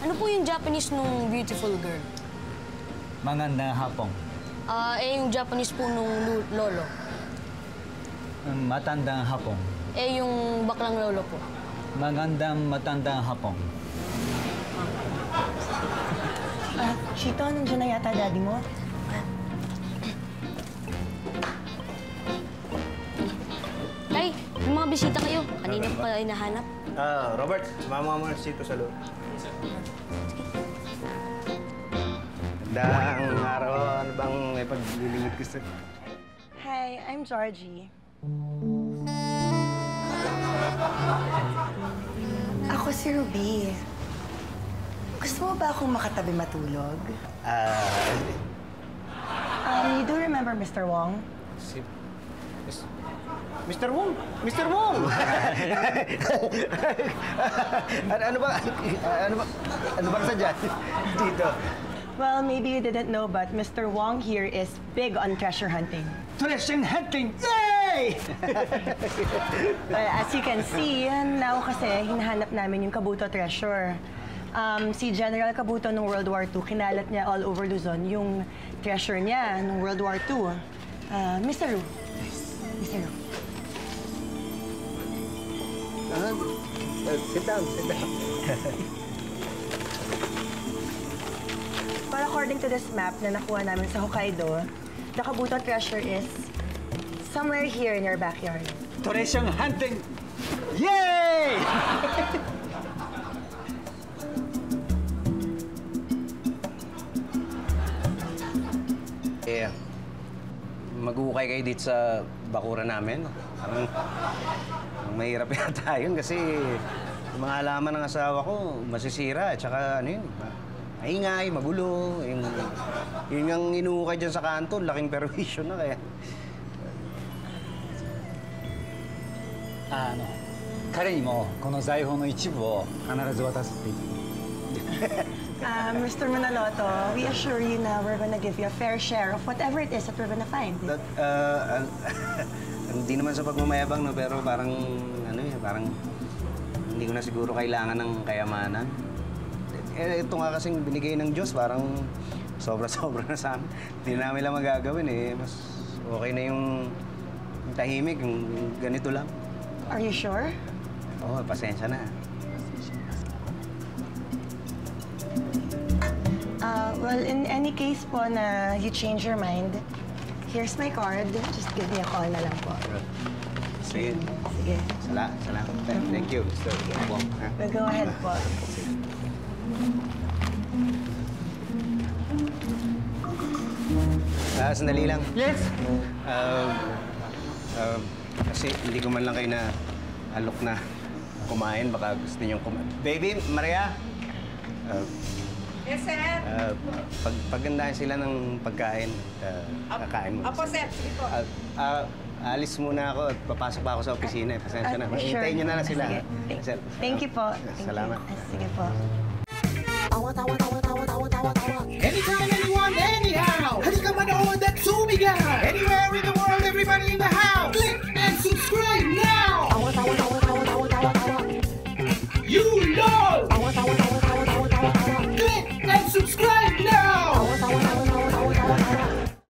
Ano po yung Japanese nung beautiful girl? Magandang hapon. Yung Japanese po nung lolo? Matandang hapon. Yung baklang lolo po? Matandang hapon. Chito, nandiyan na yata daddy mo. Tay, may mga bisita kayo. Kanina ko pala hinahanap. Robert, sumama mo dito sa loob. Magandang araw. Ano bang may paglilingit ko sa... Hi, I'm Georgie. Ako si Ruby. Gusto mo ba akong makatabi matulog? You do remember Mr. Wong? Mr. Wong! Mr. Wong! Ano ba sadya dito? Well, maybe you didn't know, but Mr. Wong here is big on treasure hunting. Treasure hunting! Yay! Well, as you can see, now kasi hinahanap namin yung Kabuto treasure. Si General Kabuto nung World War II, kinalat niya all over Luzon yung treasure niya nung World War II. Mr. Ru. Mr. Ru. Sit down, sit down. Well, according to this map na nakuha namin sa Hokkaido, the Kabuto treasure is somewhere here in your backyard. Treasure hunting! Yay! Mag-uukay kayo dito sa bakuran namin. Parang mahirap yata yun kasi yung mga halaman ng asawa ko masisira at saka ano yun, maingay, magulo. Yun ang inuukay dyan sa kanto, laking perwisyo na kaya. Mr. Manaloto, we assure you na we're gonna give you a fair share of whatever it is that we're gonna find. Hindi naman sa pagmamayabang, no, pero parang, parang hindi ko na siguro kailangan ng kayamanan. Ito nga kasing binigay ng Diyos, parang sobra-sobra na sa amin. Hindi namin lang magagawin eh. Mas okay na yung tahimik, yung ganito lang. Are you sure? Oo, pasensya na. Well, in any case po na you change your mind, here's my card. Just give me a call na lang po. Sige. Sige. Salamat. Thank you, Mr. Wong. Well, go ahead po. Sandali lang. Yes! Kasi hindi ko man lang kayo na alok na kumain. Baka gusto niyo kumain. Baby, Maria? Yes, sir. Paggandahan sila ng pagkain, kakain mo. Apo, sir. Sige po. Alis muna ako at papasok pa ako sa opisina. Pasensya na. Sure. Hintayin niyo na sila. Sige. Thank you po. Salamat. Sige po. Anytime, anyone, anyhow. Halika manood at sumigaw. Anywhere